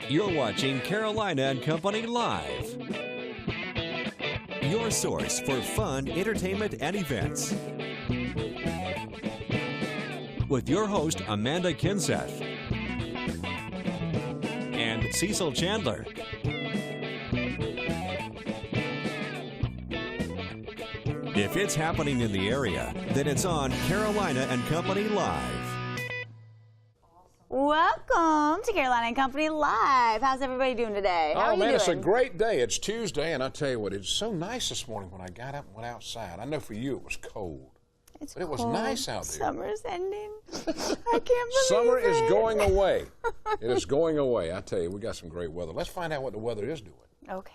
You're watching Carolina and Company Live, your source for fun, entertainment, and events. With your host, Amanda Kinseth and Cecil Chandler. If it's happening in the area, then it's on Carolina and Company Live. Welcome to Carolina and Company Live. How's everybody doing today? How are you doing? It's a great day. It's Tuesday, and I tell you what, it's so nice this morning when I got up and went outside. I know for you it was cold. But it was nice out there. Summer's ending. I can't believe Summer it. is going away. It is going away. I tell you, we got some great weather. Let's find out what the weather is doing. Okay.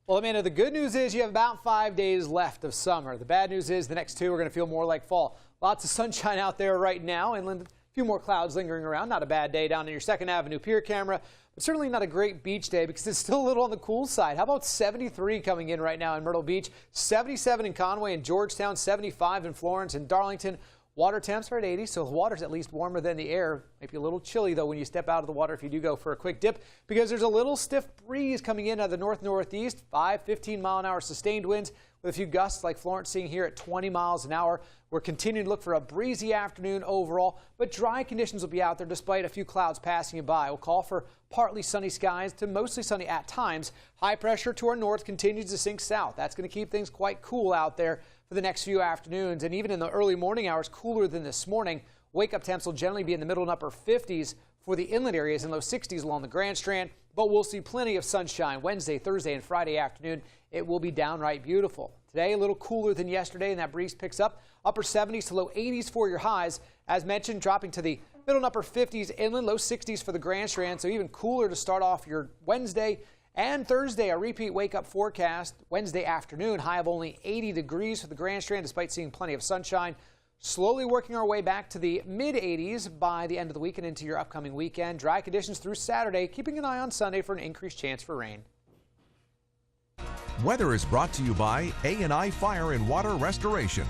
Well, Amanda, the good news is you have about 5 days left of summer. The bad news is the next 2 are going to feel more like fall. Lots of sunshine out there right now. Inland, a few more clouds lingering around. Not a bad day down in your 2nd Avenue Pier camera, but certainly not a great beach day because it's still a little on the cool side. How about 73 coming in right now in Myrtle Beach, 77 in Conway and Georgetown, 75 in Florence and Darlington. Water temps are at 80, so the water's at least warmer than the air. Maybe a little chilly, though, when you step out of the water if you do go for a quick dip, because there's a little stiff breeze coming in out of the north-northeast, 15-mile-an-hour sustained winds, with a few gusts like Florence seeing here at 20 miles an hour. We're continuing to look for a breezy afternoon overall, but dry conditions will be out there despite a few clouds passing you by. We'll call for partly sunny skies to mostly sunny at times. High pressure to our north continues to sink south. That's going to keep things quite cool out there for the next few afternoons, and even in the early morning hours, cooler than this morning. Wake-up temps will generally be in the middle and upper 50s for the inland areas and low 60s along the Grand Strand, but we'll see plenty of sunshine Wednesday, Thursday, and Friday afternoon. It will be downright beautiful. Today, a little cooler than yesterday, and that breeze picks up. Upper 70s to low 80s for your highs. As mentioned, dropping to the middle and upper 50s inland, low 60s for the Grand Strand, so even cooler to start off your Wednesday and Thursday. A repeat wake-up forecast Wednesday afternoon, high of only 80 degrees for the Grand Strand despite seeing plenty of sunshine. Slowly working our way back to the mid-80s by the end of the week and into your upcoming weekend. Dry conditions through Saturday, keeping an eye on Sunday for an increased chance for rain. Weather is brought to you by A&I Fire and Water Restoration.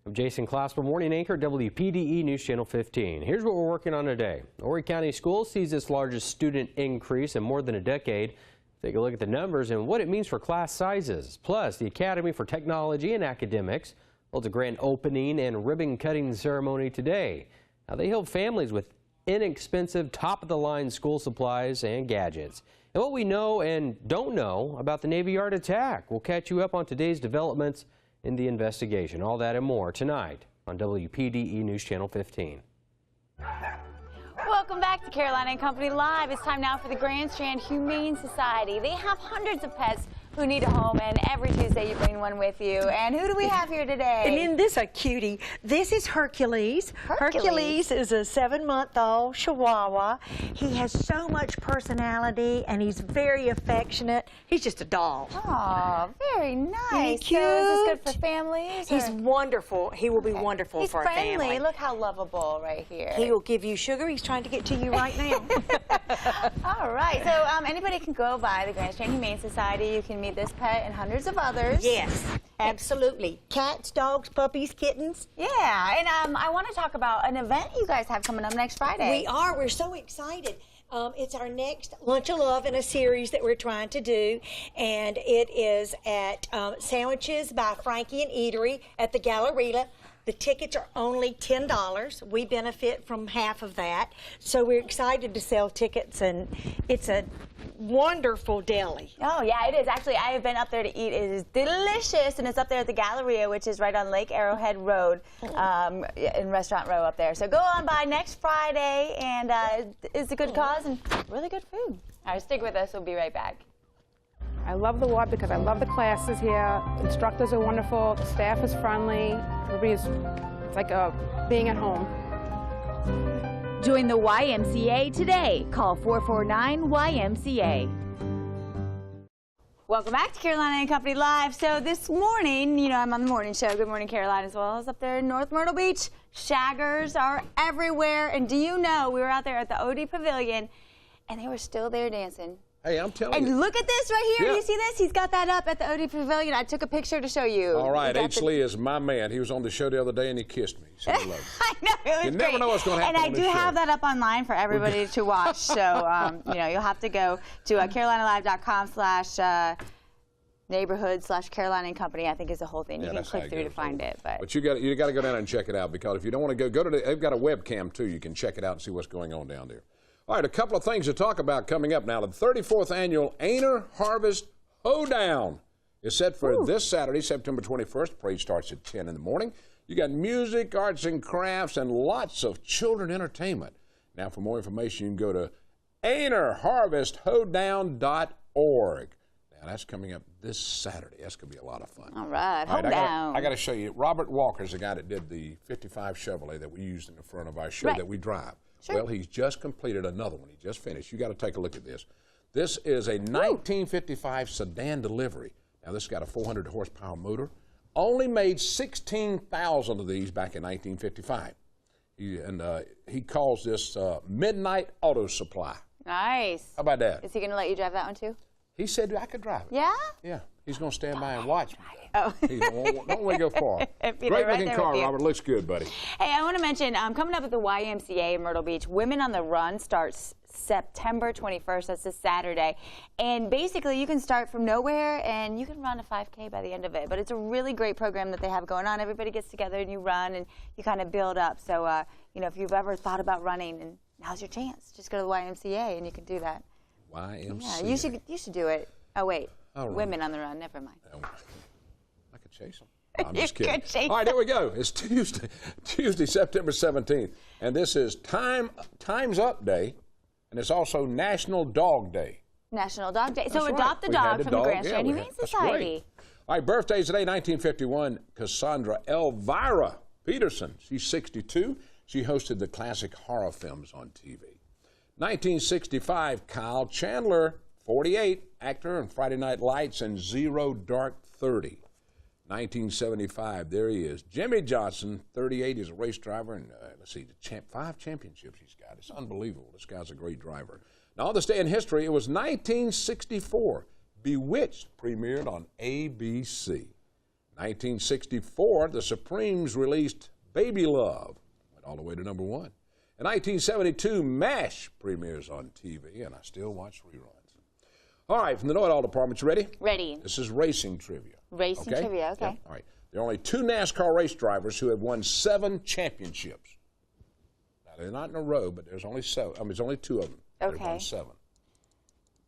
I'm Jason Klasper, morning anchor, WPDE News Channel 15. Here's what we're working on today. Horry County Schools sees its largest student increase in more than a decade. Take a look at the numbers and what it means for class sizes. Plus, the Academy for Technology and Academics holds a grand opening and ribbon cutting ceremony today. Now, they help families with inexpensive, top-of-the-line school supplies and gadgets. And what we know and don't know about the Navy Yard attack. We'll catch you up on today's developments in the investigation. All that and more tonight on WPDE News Channel 15. Welcome back to Carolina and Company Live. It's time now for the Grand Strand Humane Society. They have hundreds of pets who need a home, and every Tuesday you bring one with you. And who do we have here today? And in this a cutie. This is Hercules. Hercules is a 7-month-old Chihuahua. He has so much personality, and he's very affectionate. He's just a doll. Oh, very nice. Cute. So is this good for families? He's wonderful. He will be wonderful for a family. He's friendly. Look how lovable right here. He will give you sugar. He's trying to get to you right now. All right. So anybody can go by the Grand Strand Humane Society. You can meet this pet and hundreds of others. Yes, absolutely. Cats, dogs, puppies, kittens. Yeah, and I want to talk about an event you guys have coming up next Friday. We are. We're so excited. It's our next Lunch of Love in a series that we're trying to do, and it is at Sandwiches by Frankie and Eatery at the Galleria. The tickets are only $10. We benefit from half of that, so we're excited to sell tickets, and it's a wonderful deli. Oh, yeah, it is. Actually, I have been up there to eat. It is delicious, and it's up there at the Galleria, which is right on Lake Arrowhead Road, in Restaurant Row up there. So go on by next Friday, and it's a good cause and really good food. All right, stick with us. We'll be right back. I love the WARP because I love the classes here. Instructors are wonderful. The staff is friendly. It's like being at home. Join the YMCA today. Call 449-YMCA. Welcome back to Carolina and Company Live. So this morning, you know, I'm on the morning show, Good Morning Carolina, as well as up there in North Myrtle Beach. Shaggers are everywhere. And do you know, we were out there at the OD Pavilion, and they were still there dancing. Hey, I'm telling And you. look at this right here. Yeah. You see this? He's got that up at the OD Pavilion. I took a picture to show you. All right, He got H. Lee is my man. He was on the show the other day and he kissed me. He said he loved me. I know, it was You never great. know what's going to happen And I on do this show. have that up online for everybody to watch. So, you know, you'll have to go to carolinalive.com/neighborhood/Carolina and Company, I think is the whole thing. You can that's how click it through to goes. find it. But you got to go down and check it out, because if you don't want to go to they've got a webcam too. You can check it out and see what's going on down there. All right, a couple of things to talk about coming up now. The 34th annual Aner Harvest Hoedown is set for this Saturday, September 21st. Parade starts at 10 in the morning. You got music, arts and crafts, and lots of children entertainment. Now, for more information, you can go to anerharvesthoedown.org. Now, that's coming up this Saturday. That's going to be a lot of fun. all right, All right, Hoedown. I got to show you. Robert Walker's the guy that did the 55 Chevrolet that we used in the front of our show that we drive. Sure. Well, he's just completed another one. He just finished. You got to take a look at this. This is a 1955 sedan delivery. Now, this has got a 400 horsepower motor. Only made 16,000 of these back in 1955. He calls this Midnight Auto Supply. Nice. How about that? Is he going to let you drive that one too? He said I could drive it. Yeah? Yeah. He's going to stand by and watch me. Oh. He don't want to go far. Peter, Great right looking there car, with you. Robert. Looks good, buddy. Hey, I want to mention, coming up at the YMCA in Myrtle Beach, Women on the Run starts September 21st. That's this Saturday. And basically, you can start from nowhere, and you can run a 5K by the end of it. But it's a really great program that they have going on. Everybody gets together, and you run, and you kind of build up. So, you know, if you've ever thought about running, and now's your chance. Just go to the YMCA, and you can do that. YMCA. Yeah, you should do it. Oh, wait. All right. Women on the Run. Never mind. I could chase him. I'm You just kidding. could chase All right, there we go. It's Tuesday, September 17th. And this is Time's Up Day, and it's also National Dog Day. National Dog Day. So That's adopt right. the We had dog the from the dog. Grand Yeah, Strand we Humane had- that's Society. great. All right, birthdays today, 1951, Cassandra Elvira Peterson. She's 62. She hosted the classic horror films on TV. 1965, Kyle Chandler, 48, actor on Friday Night Lights and Zero Dark 30. 1975, there he is. Jimmy Johnson, 38, he's a race driver, and let's see, 5 championships he's got. It's unbelievable. This guy's a great driver. Now, on this day in history, it was 1964. Bewitched premiered on ABC. 1964, the Supremes released Baby Love. Went all the way to #1. In 1972, MASH premieres on TV, and I still watch reruns. All right, from the Know-It-All Department, you ready? Ready. This is racing trivia. Racing trivia, okay. Yeah. All right. There are only 2 NASCAR race drivers who have won 7 championships. Now, they're not in a row, but there's only 7. I mean, there's only 2 of them. They've Okay. won 7.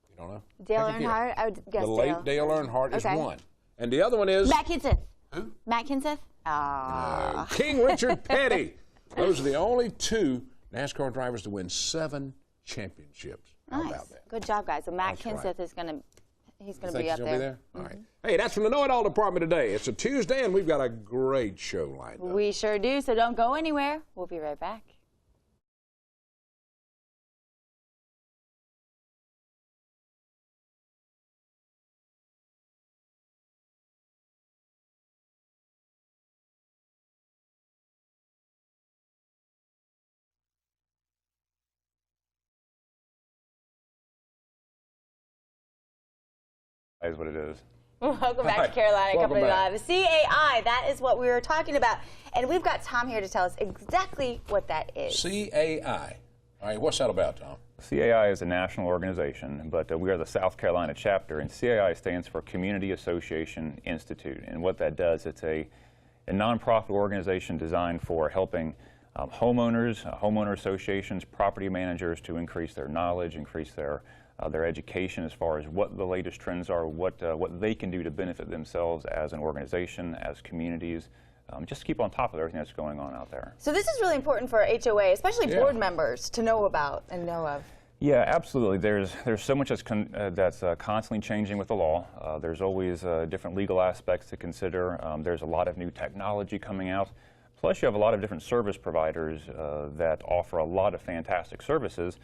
You don't know? Dale Take a guess. Earnhardt? I would guess The late Dale Earnhardt is Okay. 1. And the other one is Matt Kinseth. Who? Matt Kinseth? Ah. King Richard Petty. Those are the only 2 NASCAR drivers to win 7 championships. How Nice. about that? Good job, guys. So Matt That's Kinseth right. is going to You be think up he's gonna there. be there? All right. Hey, that's from the Know-It-All Department today. It's a Tuesday, and we've got a great show lined up. We sure do. So don't go anywhere. We'll be right back. Is what it is. Welcome back Hi. to Carolina Welcome Company back. Live. CAI, that is what we were talking about. And we've got Tom here to tell us exactly what that is. CAI. All right, what's that about, Tom? CAI is a national organization, but we are the South Carolina chapter, and CAI stands for Community Association Institute. And what that does, it's a nonprofit organization designed for helping homeowners, homeowner associations, property managers to increase their knowledge, increase their education as far as what the latest trends are, what they can do to benefit themselves as an organization, as communities, just to keep on top of everything that's going on out there. So this is really important for HOA, especially Yeah. board members, to know about and know of. Yeah, absolutely. There's so much that's constantly changing with the law. There's always different legal aspects to consider. There's a lot of new technology coming out. Plus, you have a lot of different service providers that offer a lot of fantastic services.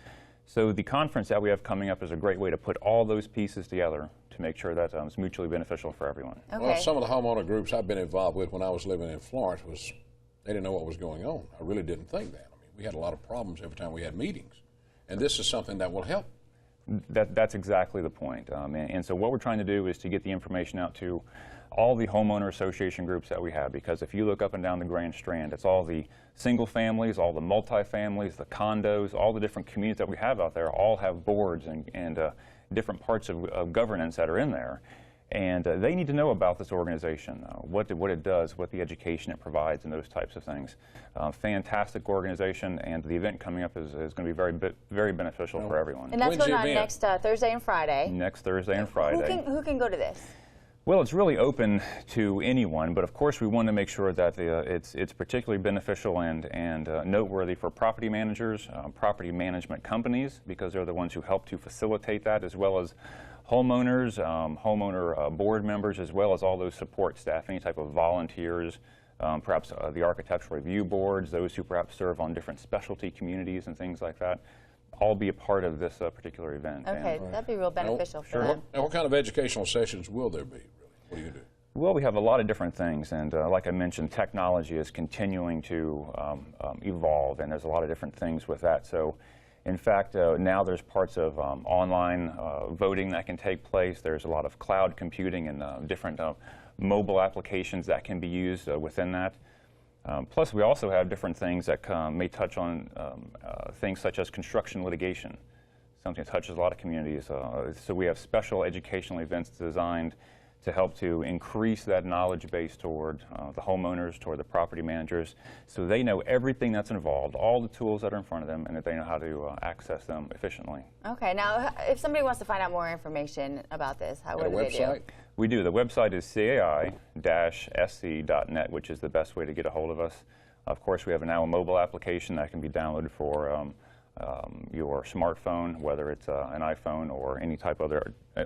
So the conference that we have coming up is a great way to put all those pieces together to make sure that it's mutually beneficial for everyone. Okay. Well, some of the homeowner groups I've been involved with when I was living in Florence they didn't know what was going on. I really didn't think that. I mean, we had a lot of problems every time we had meetings. And this is something that will help. That's exactly the point. And so what we're trying to do is to get the information out to all the homeowner association groups that we have, because if you look up and down the Grand Strand, it's all the single families, all the multi-families, the condos, all the different communities that we have out there all have boards and different parts of governance that are in there. And they need to know about this organization, what it does, what the education it provides, and those types of things. Fantastic organization, and the event coming up is going to be very beneficial for everyone. And that's going on next Thursday and Friday. Next Thursday and Friday. Who can go to this? Well, it's really open to anyone, but of course we want to make sure that it's particularly beneficial and noteworthy for property managers, property management companies, because they're the ones who help to facilitate that, as well as homeowners, homeowner board members, as well as all those support staff, any type of volunteers, perhaps the architectural review boards, those who perhaps serve on different specialty communities and things like that, all be a part of this particular event. Okay, that'd be real beneficial for them. Now, what kind of educational sessions will there be, really? What do you do? Well, we have a lot of different things, and like I mentioned, technology is continuing to evolve, and there's a lot of different things with that. So, in fact, now there's parts of online voting that can take place. There's a lot of cloud computing and different mobile applications that can be used within that. Plus, we also have different things that may touch on things such as construction litigation, something that touches a lot of communities. So we have special educational events designed to help to increase that knowledge base toward the homeowners, toward the property managers, so they know everything that's involved, all the tools that are in front of them, and that they know how to access them efficiently. Okay, now if somebody wants to find out more information about this, what do they do? We do. The website is cai-sc.net, which is the best way to get a hold of us. Of course, we have now a mobile application that can be downloaded for your smartphone, whether it's an iPhone or any type of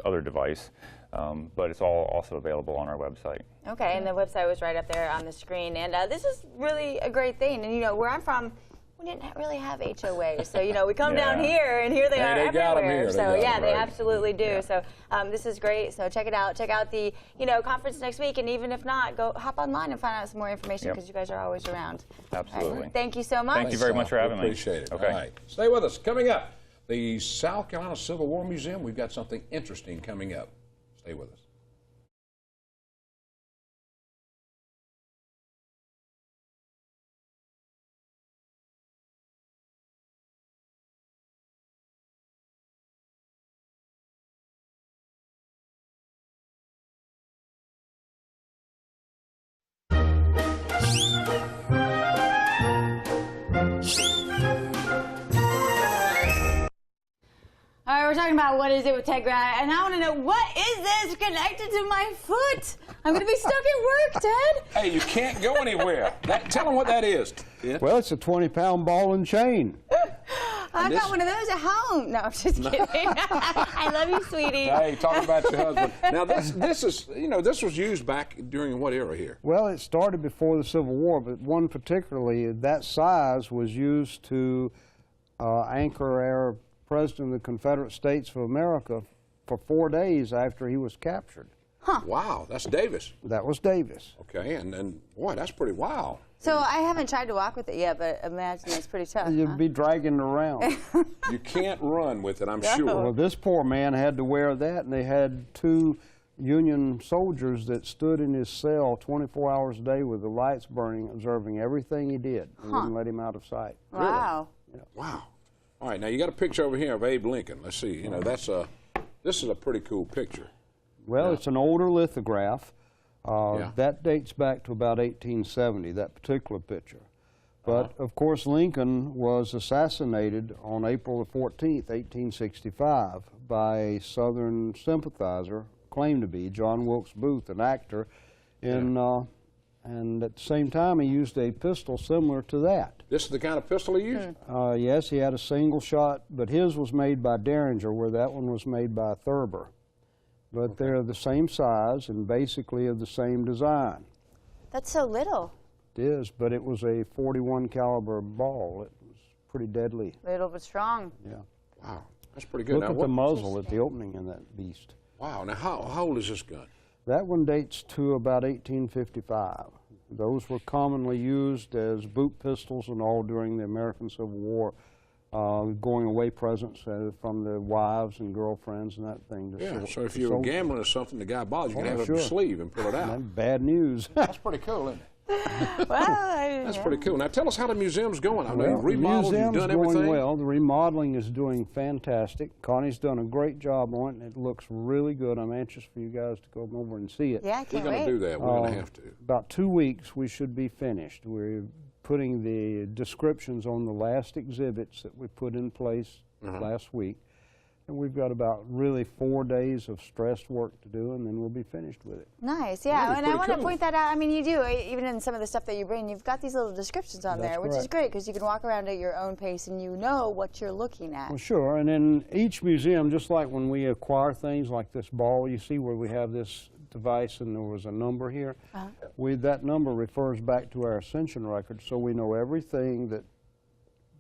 other device. But it's all also available on our website. Okay, and the website was right up there on the screen. And this is really a great thing. And, you know, where I'm from, we didn't really have HOAs. So, you know, we come down here, and here they are everywhere. Got them here. So, yeah, they absolutely do. Yeah. So, this is great. So, check it out. Check out the, conference next week. And even if not, go hop online and find out some more information, because you guys are always around. Absolutely. Right. Thank you so much. Thank you very much for having me. Appreciate it. Okay. All right. Stay with us. Coming up, the South Carolina Civil War Museum. We've got something interesting coming up. Stay with us. All right, we're talking about what is it with Tegra, and I want to know, what is this connected to my foot? I'm going to be stuck at work, Ted. Hey, you can't go anywhere. Tell them what that is. Yeah. Well, it's a 20-pound ball and chain. I've got one of those at home. No, I'm just kidding. I love you, sweetie. Hey, talking about your husband. Now, this is, this was used back during what era here? Well, it started before the Civil War, but one particularly, that size was used to anchor our President of the Confederate States of America for 4 days after he was captured. Huh. Wow, that's Davis. That was Davis. Okay, and boy, that's pretty wild. So I haven't tried to walk with it yet, but imagine it's pretty tough. You'd be dragging it around. You can't run with it, I'm sure. Well, this poor man had to wear that, and they had 2 Union soldiers that stood in his cell 24 hours a day with the lights burning, observing everything he did, and wouldn't let him out of sight. Wow. Really? Yeah. Wow. All right, now you got a picture over here of Abe Lincoln. Let's see. This is a pretty cool picture. Well, it's an older lithograph. That dates back to about 1870, that particular picture. But, of course, Lincoln was assassinated on April the 14th, 1865, by a Southern sympathizer, claimed to be John Wilkes Booth, an actor, and at the same time he used a pistol similar to that. This is the kind of pistol he used? Yes, he had a single shot, but his was made by Derringer, where that one was made by Thurber. But they're the same size and basically of the same design. That's so little. It is, but it was a .41 caliber ball. It was pretty deadly. Little but strong. Yeah. Wow, that's pretty good. Look now, at the muzzle at the opening in that beast. Wow, now how old is this gun? That one dates to about 1855. Those were commonly used as boot pistols and all during the American Civil War going away presents from the wives and girlfriends and that thing. Yeah, so if you were gambling or something, the guy bothers you, you can have it up your sleeve and pull it out. That's bad news. That's pretty cool, isn't it? Well, that's pretty cool. Now tell us how the museum's going. I mean, Well, remodeled, the you've museum's done everything. going well. The remodeling is doing fantastic. Connie's done a great job on it, and it looks really good. I'm anxious for you guys to go over and see it. Yeah, I can't We're going to do that. We're going to have to. About 2 weeks, we should be finished. We're putting the descriptions on the last exhibits that we put in place last week. And we've got about really 4 days of stressed work to do, and then we'll be finished with it. Nice, yeah. Really And I want to cool. point that out. I mean, you do, even in some of the stuff that you bring, you've got these little descriptions on That's there, which is correct. great because you can walk around at your own pace and you know what you're looking at. Well, sure. And in each museum, just like when we acquire things like this ball, you see where we have this device and there was a number here. That number refers back to our Ascension record, so we know everything that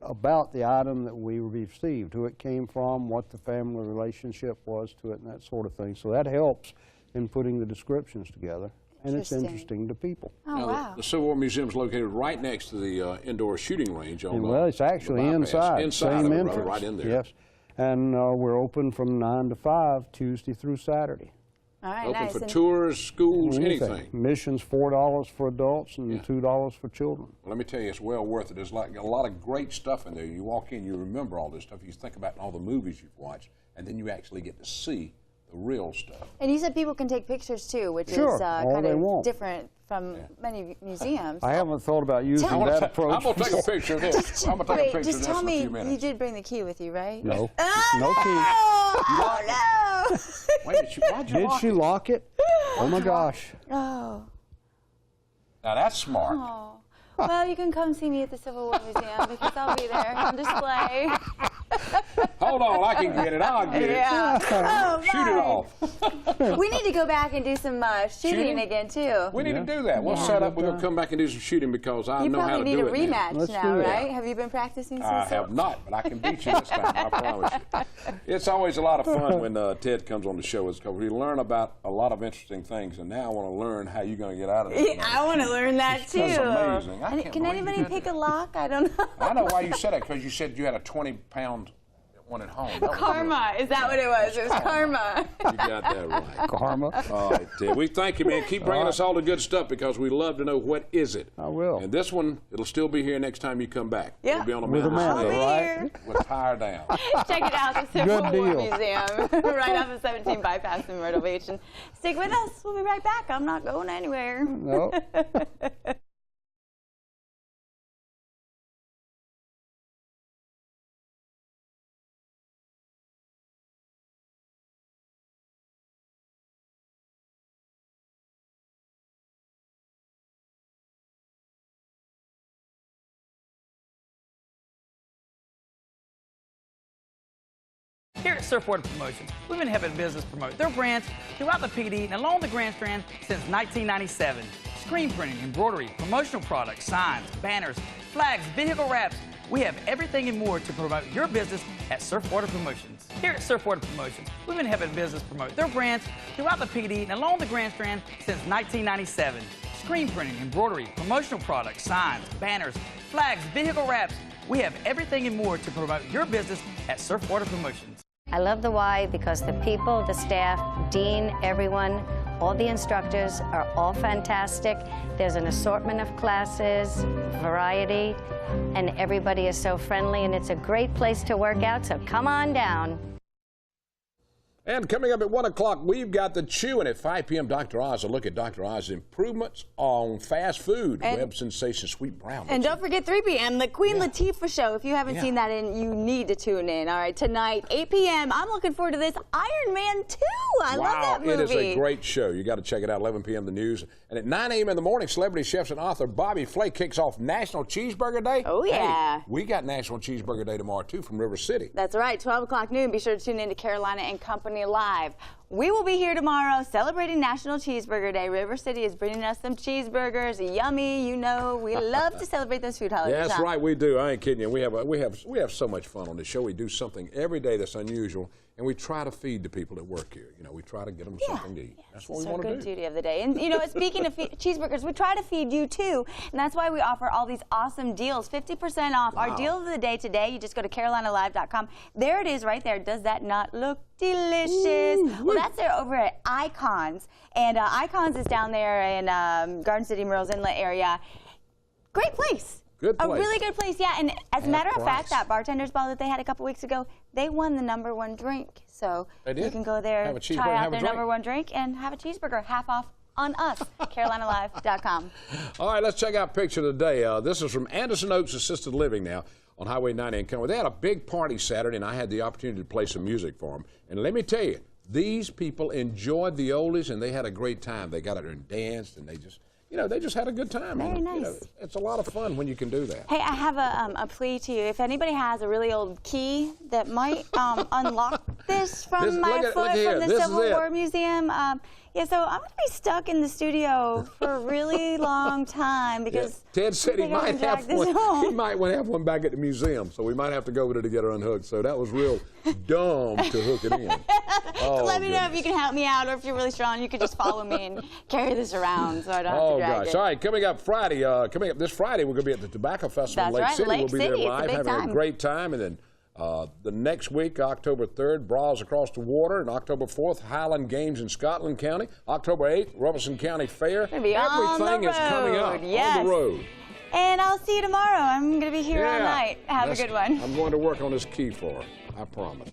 about the item that we received, who it came from, what the family relationship was to it, and that sort of thing. So that helps in putting the descriptions together, and it's interesting to people. Oh, Now, wow. the Civil War Museum is located right next to the indoor shooting range. On Well, it's actually inside, inside same of it, entrance. right in there. Yes, and we're open from 9 to 5, Tuesday through Saturday. All right, Open nice. for And tours, schools, anything. Admission's $4 for adults and $2 for children. Well, let me tell you, it's well worth it. There's like a lot of great stuff in there. You walk in, you remember all this stuff. You think about all the movies you've watched, and then you actually get to see the real stuff. And you said people can take pictures too, which Sure, is all kind they of want. different from many museums. I haven't thought about using that approach. I'm going to take a picture of this. I'm going to take a Wait, picture of just this tell in a few me, minutes. you did bring the key with you, right? No, Oh, no key. Oh, no! Wait, why'd you Did lock she it? lock it? Oh my gosh. Oh. Now that's smart. Oh. Well, you can come see me at the Civil War Museum because I'll be there on display. Hold on, I can get it. I'll get Yeah. it. Oh, Shoot it my. off. We need to go back and do some shooting again, too. We need to do that. We'll set up. We're going to come back and do some shooting because I You know how to probably do need it a rematch Let's now, do it. right? Have you been practicing since? I have not, but I can beat you this time, I promise you. It's always a lot of fun when Ted comes on the show. It's because we learn about a lot of interesting things, and now I want to learn how you're going to get out of it. I want to learn that, too. That's amazing. I And can't can believe anybody you did pick that. a lock? I don't know. I know why you said that, because you said you had a 20-pound one at home. That was Karma. Is that what it was? It was karma. You got that right. Karma. All right, Ted. We thank you, man. Keep bringing us all the good stuff because we love to know what is it. I will. And this one, it'll still be here next time you come back. Yeah. It'll be on the With mountain. Amanda, I'll be right? here. With tire down. Check it out, the Civil Good War deal. Museum, right off of 17 Bypass in Myrtle Beach. And stick with us. We'll be right back. I'm not going anywhere. No. Here at Surfboard Promotion, we've been helping business promote their brands throughout the PD and along the Grand Strand since 1997. Screen printing, embroidery, promotional products, signs, banners, flags, vehicle wraps. We have everything and more to promote your business at Surfboard Promotions. Here at Surfboard Promotion, we've been helping business promote their brands throughout the PD and along the Grand Strand since 1997. Screen printing, embroidery, promotional products, signs, banners, flags, vehicle wraps. We have everything and more to promote your business at Surfboard Promotions. I love the Y because the people, the staff, Dean, everyone, all the instructors are all fantastic. There's an assortment of classes, variety, and everybody is so friendly, and it's a great place to work out, so come on down. And coming up at 1 o'clock, we've got the Chew, and at 5 p.m., Dr. Oz, a look at Dr. Oz's improvements on fast food, web sensation sweet brown. And don't forget 3 p.m., the Queen Latifah Show. If you haven't seen that, you need to tune in. All right, tonight, 8 p.m., I'm looking forward to this Iron Man 2. I love that movie. It is a great show. You got to check it out, 11 p.m., the news. And at 9 a.m. in the morning, celebrity chefs and author Bobby Flay kicks off National Cheeseburger Day. Oh, yeah. Hey, we got National Cheeseburger Day tomorrow, too, from River City. That's right, 12 o'clock noon. Be sure to tune in to Carolina and Company Live. we will be here tomorrow celebrating National Cheeseburger Day. River City is bringing us some cheeseburgers, yummy. You know, we love to celebrate those food holidays. Yeah, that's right, we do. I ain't kidding you. We have so much fun on this show. We do something every day that's unusual, and we try to feed the people that work here. You know, we try to get them something to eat. That's what we want to do. It's our good duty of the day. And you know, speaking of cheeseburgers, we try to feed you too, and that's why we offer all these awesome deals, 50% off. Wow. Our deal of the day today, you just go to CarolinaLive.com. There it is right there. Does that not look delicious? Well, that's there over at Icons, and Icons is down there in Garden City, Murrells Inlet area. Great place. Good place. A really good place, yeah. And as a matter of fact, that bartender's ball that they had a couple weeks ago, they won the #1 drink. So you can go there, try out their #1 drink, and have a cheeseburger half off on us, CarolinaLive.com. All right, let's check out picture of the day. This is from Anderson Oaks Assisted Living now on Highway 90 in Kennewick. They had a big party Saturday, and I had the opportunity to play some music for them. And let me tell you, these people enjoyed the oldies, and they had a great time. They got out there and danced, and they just, you know, they just had a good time. Very nice. You know, it's a lot of fun when you can do that. Hey, I have a plea to you. If anybody has a really old key that might unlock this from my foot from the Civil War Museum, yeah, so I'm going to be stuck in the studio for a really long time because Ted said he might have one. He might want to have one back at the museum, so we might have to go over there to get her unhooked. So that was real dumb to hook it in. Oh, let me know if you can help me out, or if you're really strong, you could just follow me and carry this around so I don't have to drag it. All right, coming up this Friday, we're going to be at the Tobacco Festival in Lake City. We'll be there live, having a great time, and then the next week, October 3rd, Brawls Across the Water, and October 4th, Highland Games in Scotland County. October 8th, Robeson County Fair. Everything is coming up on the road. And I'll see you tomorrow. I'm going to be here all night. Have a good one. I'm going to work on this key for her. I promise.